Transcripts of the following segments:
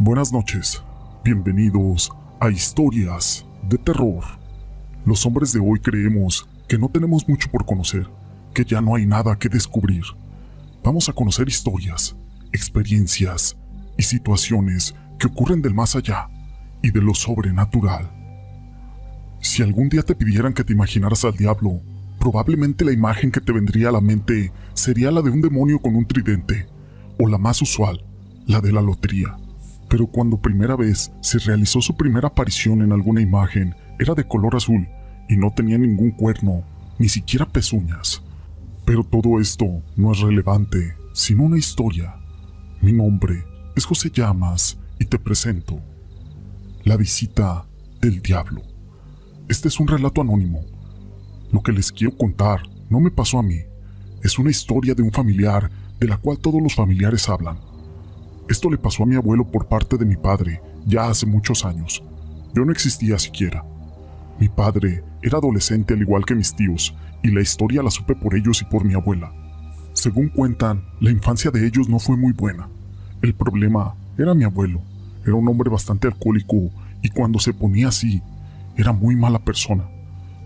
Buenas noches, bienvenidos a Historias de Terror. Los hombres de hoy creemos que no tenemos mucho por conocer, que ya no hay nada que descubrir. Vamos a conocer historias, experiencias y situaciones que ocurren del más allá y de lo sobrenatural. Si algún día te pidieran que te imaginaras al diablo, probablemente la imagen que te vendría a la mente sería la de un demonio con un tridente, o la más usual, la de la lotería. Pero cuando primera vez se realizó su primera aparición en alguna imagen, era de color azul y no tenía ningún cuerno, ni siquiera pezuñas. Pero todo esto no es relevante, sino una historia. Mi nombre es José Llamas y te presento La visita del diablo. Este es un relato anónimo. Lo que les quiero contar no me pasó a mí. Es una historia de un familiar de la cual todos los familiares hablan. Esto le pasó a mi abuelo por parte de mi padre, ya hace muchos años. Yo no existía siquiera. Mi padre era adolescente al igual que mis tíos, y la historia la supe por ellos y por mi abuela. Según cuentan, la infancia de ellos no fue muy buena. El problema era mi abuelo. Era un hombre bastante alcohólico, y cuando se ponía así, era muy mala persona.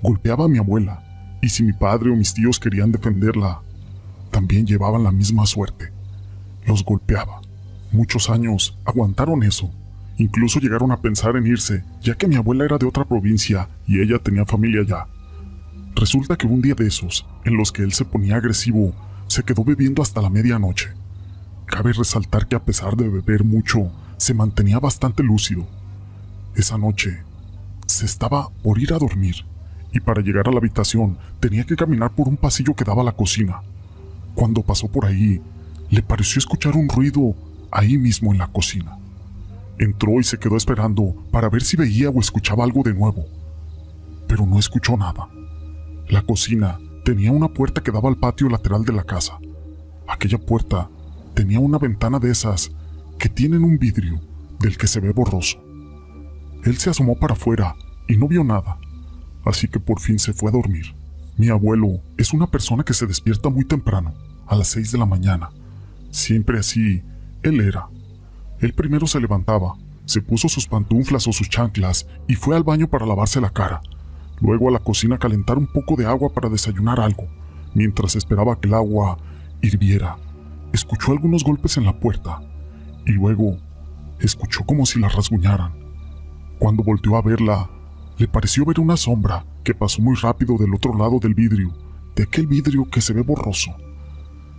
Golpeaba a mi abuela, y si mi padre o mis tíos querían defenderla, también llevaban la misma suerte. Los golpeaba. Muchos años aguantaron eso. Incluso llegaron a pensar en irse, ya que mi abuela era de otra provincia y ella tenía familia allá. Resulta que un día de esos, en los que él se ponía agresivo, se quedó bebiendo hasta la medianoche. Cabe resaltar que a pesar de beber mucho, se mantenía bastante lúcido. Esa noche, se estaba por ir a dormir, y para llegar a la habitación tenía que caminar por un pasillo que daba a la cocina. Cuando pasó por ahí, le pareció escuchar un ruido ahí mismo en la cocina. Entró y se quedó esperando para ver si veía o escuchaba algo de nuevo, pero no escuchó nada. La cocina tenía una puerta que daba al patio lateral de la casa. Aquella puerta tenía una ventana de esas que tienen un vidrio del que se ve borroso. Él se asomó para afuera y no vio nada, así que por fin se fue a dormir. Mi abuelo es una persona que se despierta muy temprano, a las 6 de la mañana. Siempre así él era. Él primero se levantaba, se puso sus pantuflas o sus chanclas y fue al baño para lavarse la cara. Luego a la cocina a calentar un poco de agua para desayunar algo. Mientras esperaba que el agua hirviera, escuchó algunos golpes en la puerta y luego escuchó como si la rasguñaran. Cuando volteó a verla, le pareció ver una sombra que pasó muy rápido del otro lado del vidrio, de aquel vidrio que se ve borroso.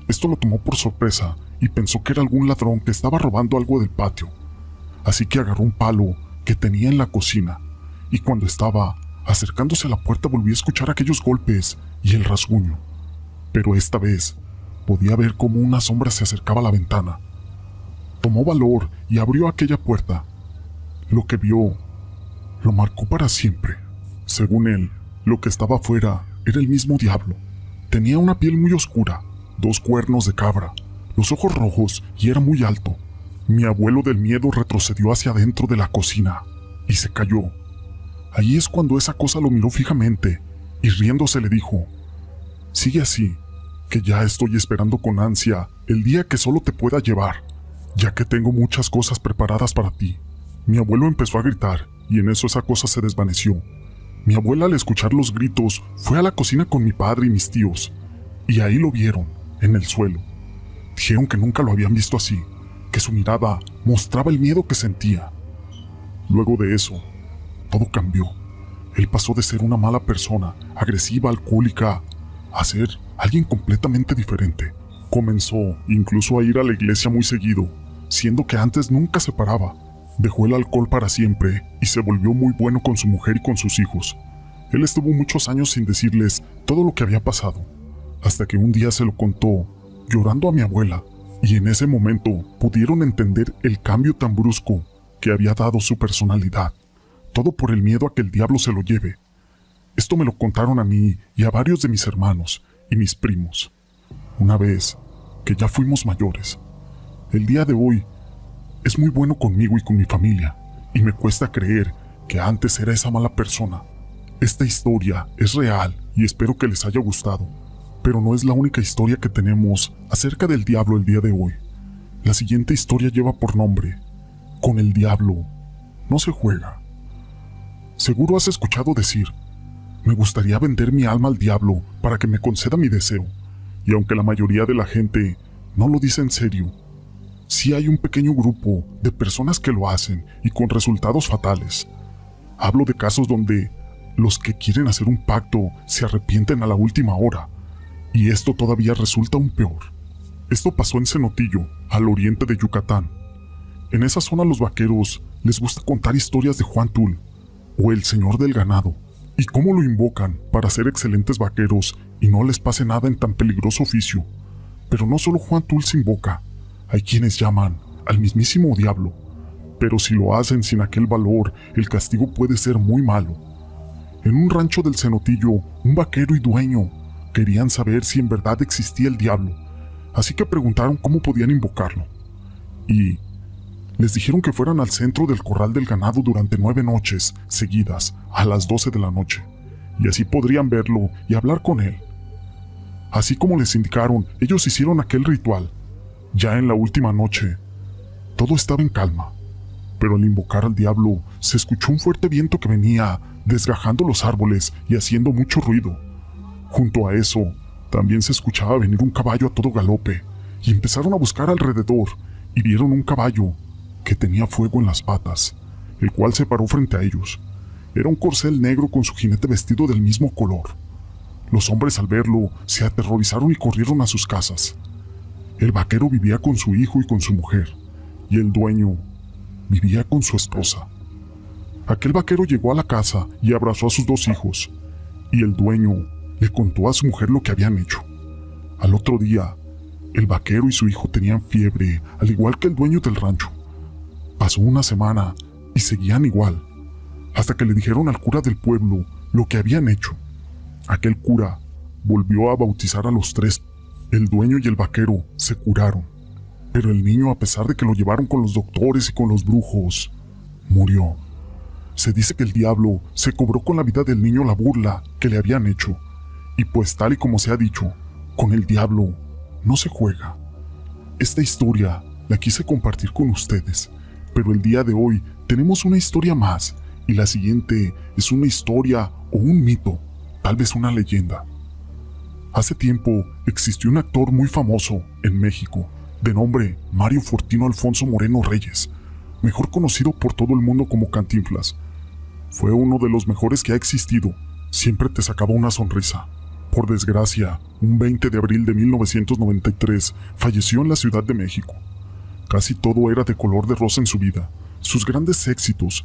Esto lo tomó por sorpresa y pensó que era algún ladrón que estaba robando algo del patio. Así que agarró un palo que tenía en la cocina y cuando estaba acercándose a la puerta volvió a escuchar aquellos golpes y el rasguño. Pero esta vez podía ver cómo una sombra se acercaba a la ventana. Tomó valor y abrió aquella puerta. Lo que vio lo marcó para siempre. Según él, lo que estaba afuera era el mismo diablo. Tenía una piel muy oscura, 2 cuernos de cabra, los ojos rojos y era muy alto. Mi abuelo del miedo retrocedió hacia adentro de la cocina y se cayó. Ahí es cuando esa cosa lo miró fijamente y riéndose le dijo: «Sigue así, que ya estoy esperando con ansia el día que solo te pueda llevar, ya que tengo muchas cosas preparadas para ti». Mi abuelo empezó a gritar y en eso esa cosa se desvaneció. Mi abuela al escuchar los gritos fue a la cocina con mi padre y mis tíos y ahí lo vieron, en el suelo. Dijeron que nunca lo habían visto así, que su mirada mostraba el miedo que sentía. Luego de eso, todo cambió. Él pasó de ser una mala persona, agresiva, alcohólica, a ser alguien completamente diferente. Comenzó incluso a ir a la iglesia muy seguido, siendo que antes nunca se paraba. Dejó el alcohol para siempre y se volvió muy bueno con su mujer y con sus hijos. Él estuvo muchos años sin decirles todo lo que había pasado, hasta que un día se lo contó, llorando a mi abuela, y en ese momento pudieron entender el cambio tan brusco que había dado su personalidad, todo por el miedo a que el diablo se lo lleve. Esto me lo contaron a mí y a varios de mis hermanos y mis primos, una vez que ya fuimos mayores. El día de hoy es muy bueno conmigo y con mi familia, y me cuesta creer que antes era esa mala persona. Esta historia es real y espero que les haya gustado. Pero no es la única historia que tenemos acerca del diablo el día de hoy. La siguiente historia lleva por nombre Con el diablo no se juega. Seguro has escuchado decir, me gustaría vender mi alma al diablo para que me conceda mi deseo. Y aunque la mayoría de la gente no lo dice en serio, sí hay un pequeño grupo de personas que lo hacen y con resultados fatales. Hablo de casos donde los que quieren hacer un pacto se arrepienten a la última hora, y esto todavía resulta aún peor. Esto pasó en Cenotillo, al oriente de Yucatán. En esa zona los vaqueros les gusta contar historias de Juan Tul, o el Señor del Ganado, y cómo lo invocan para ser excelentes vaqueros y no les pase nada en tan peligroso oficio. Pero no solo Juan Tul se invoca, hay quienes llaman al mismísimo diablo, pero si lo hacen sin aquel valor, el castigo puede ser muy malo. En un rancho del Cenotillo, un vaquero y dueño querían saber si en verdad existía el diablo, así que preguntaron cómo podían invocarlo. Y les dijeron que fueran al centro del corral del ganado durante 9 noches seguidas, a las 12 de la noche, y así podrían verlo y hablar con él. Así como les indicaron, ellos hicieron aquel ritual. Ya en la última noche, todo estaba en calma, pero al invocar al diablo, se escuchó un fuerte viento que venía desgajando los árboles y haciendo mucho ruido. Junto a eso, también se escuchaba venir un caballo a todo galope, y empezaron a buscar alrededor, y vieron un caballo que tenía fuego en las patas, el cual se paró frente a ellos. Era un corcel negro con su jinete vestido del mismo color. Los hombres al verlo se aterrorizaron y corrieron a sus casas. El vaquero vivía con su hijo y con su mujer, y el dueño vivía con su esposa. Aquel vaquero llegó a la casa y abrazó a sus 2 hijos, y el dueño le contó a su mujer lo que habían hecho. Al otro día, el vaquero y su hijo tenían fiebre, al igual que el dueño del rancho. Pasó una semana y seguían igual, hasta que le dijeron al cura del pueblo lo que habían hecho. Aquel cura volvió a bautizar a los 3. El dueño y el vaquero se curaron, pero el niño, a pesar de que lo llevaron con los doctores y con los brujos, murió. Se dice que el diablo se cobró con la vida del niño la burla que le habían hecho, y pues tal y como se ha dicho, con el diablo no se juega. Esta historia la quise compartir con ustedes, pero el día de hoy tenemos una historia más, y la siguiente es una historia o un mito, tal vez una leyenda. Hace tiempo existió un actor muy famoso en México, de nombre Mario Fortino Alfonso Moreno Reyes, mejor conocido por todo el mundo como Cantinflas. Fue uno de los mejores que ha existido, siempre te sacaba una sonrisa. Por desgracia, un 20 de abril de 1993 falleció en la Ciudad de México. Casi todo era de color de rosa en su vida, sus grandes éxitos,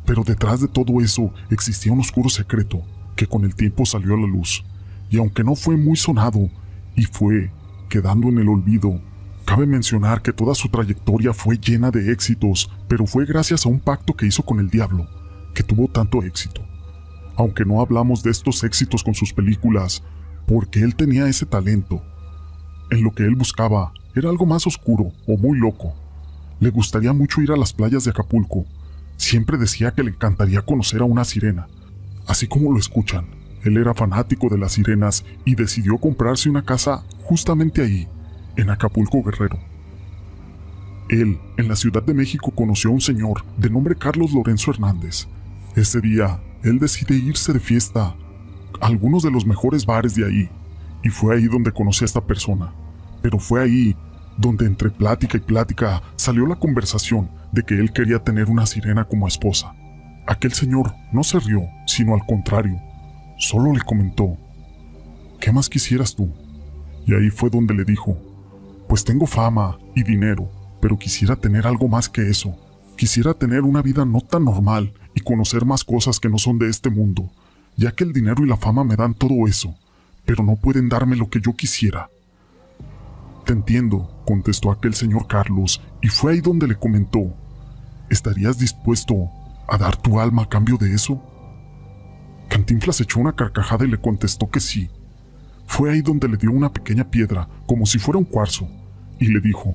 pero detrás de todo eso existía un oscuro secreto que con el tiempo salió a la luz. Y aunque no fue muy sonado y fue quedando en el olvido, cabe mencionar que toda su trayectoria fue llena de éxitos, pero fue gracias a un pacto que hizo con el diablo que tuvo tanto éxito. Aunque no hablamos de estos éxitos con sus películas, porque él tenía ese talento. En lo que él buscaba era algo más oscuro o muy loco. Le gustaría mucho ir a las playas de Acapulco. Siempre decía que le encantaría conocer a una sirena. Así como lo escuchan, él era fanático de las sirenas y decidió comprarse una casa justamente ahí, en Acapulco, Guerrero. Él, en la Ciudad de México, conoció a un señor de nombre Carlos Lorenzo Hernández. Ese día, él decide irse de fiesta a algunos de los mejores bares de ahí, y fue ahí donde conoció a esta persona. Pero fue ahí donde entre plática y plática salió la conversación de que él quería tener una sirena como esposa. Aquel señor no se rió, sino al contrario, solo le comentó, ¿qué más quisieras tú? Y ahí fue donde le dijo, pues tengo fama y dinero, pero quisiera tener algo más que eso. Quisiera tener una vida no tan normal y conocer más cosas que no son de este mundo, ya que el dinero y la fama me dan todo eso, pero no pueden darme lo que yo quisiera. Te entiendo, contestó aquel señor Carlos, y fue ahí donde le comentó, ¿estarías dispuesto a dar tu alma a cambio de eso? Cantinflas echó una carcajada y le contestó que sí. Fue ahí donde le dio una pequeña piedra, como si fuera un cuarzo, y le dijo,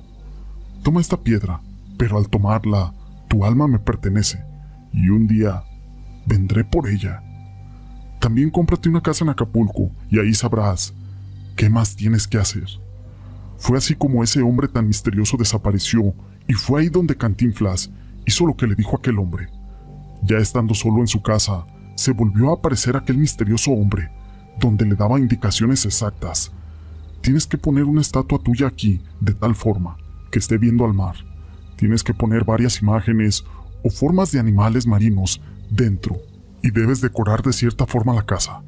toma esta piedra, pero al tomarla, tu alma me pertenece, y un día vendré por ella. También cómprate una casa en Acapulco, y ahí sabrás qué más tienes que hacer. Fue así como ese hombre tan misterioso desapareció, y fue ahí donde Cantinflas hizo lo que le dijo aquel hombre. Ya estando solo en su casa, se volvió a aparecer aquel misterioso hombre, donde le daba indicaciones exactas. Tienes que poner una estatua tuya aquí, de tal forma, que esté viendo al mar. Tienes que poner varias imágenes o formas de animales marinos dentro, y debes decorar de cierta forma la casa.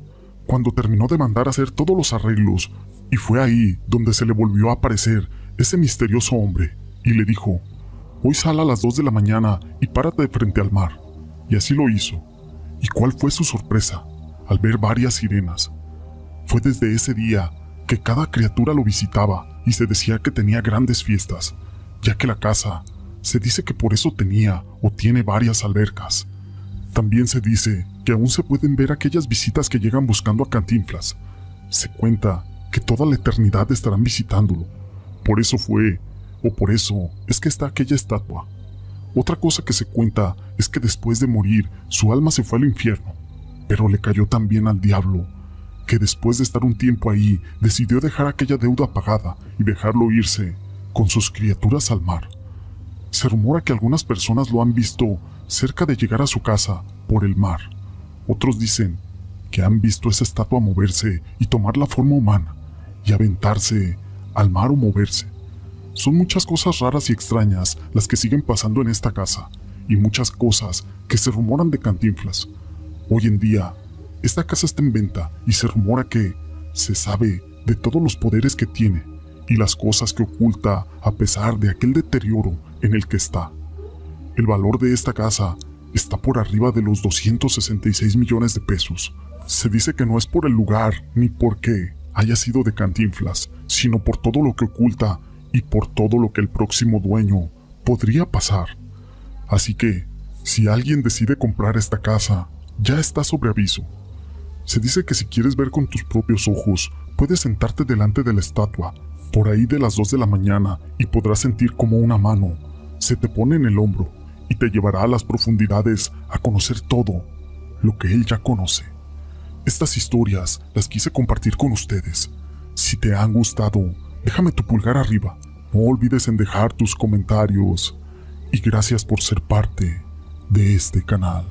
Cuando terminó de mandar hacer todos los arreglos, y fue ahí donde se le volvió a aparecer ese misterioso hombre, y le dijo: hoy sal a las 2 de la mañana y párate de frente al mar. Y así lo hizo. ¿Y cuál fue su sorpresa al ver varias sirenas? Fue desde ese día que cada criatura lo visitaba y se decía que tenía grandes fiestas, ya que la casa se dice que por eso tenía o tiene varias albercas. También se dice que aún se pueden ver aquellas visitas que llegan buscando a Cantinflas. Se cuenta que toda la eternidad estarán visitándolo. Por eso es que está aquella estatua. Otra cosa que se cuenta es que después de morir, su alma se fue al infierno, pero le cayó tan bien al diablo, que después de estar un tiempo ahí, decidió dejar aquella deuda pagada y dejarlo irse con sus criaturas al mar. Se rumora que algunas personas lo han visto cerca de llegar a su casa por el mar. Otros dicen que han visto esa estatua moverse y tomar la forma humana y aventarse al mar o moverse. Son muchas cosas raras y extrañas las que siguen pasando en esta casa, y muchas cosas que se rumoran de Cantinflas. Hoy en día, esta casa está en venta y se rumora que se sabe de todos los poderes que tiene y las cosas que oculta a pesar de aquel deterioro en el que está. El valor de esta casa está por arriba de los 266 millones de pesos. Se dice que no es por el lugar ni porque haya sido de Cantinflas, sino por todo lo que oculta y por todo lo que el próximo dueño podría pasar. Así que, si alguien decide comprar esta casa, ya está sobre aviso. Se dice que si quieres ver con tus propios ojos, puedes sentarte delante de la estatua, por ahí de las 2 de la mañana, y podrás sentir como una mano se te pone en el hombro y te llevará a las profundidades a conocer todo lo que él ya conoce. Estas historias las quise compartir con ustedes. Si te han gustado, déjame tu pulgar arriba. No olvides en dejar tus comentarios. Y gracias por ser parte de este canal.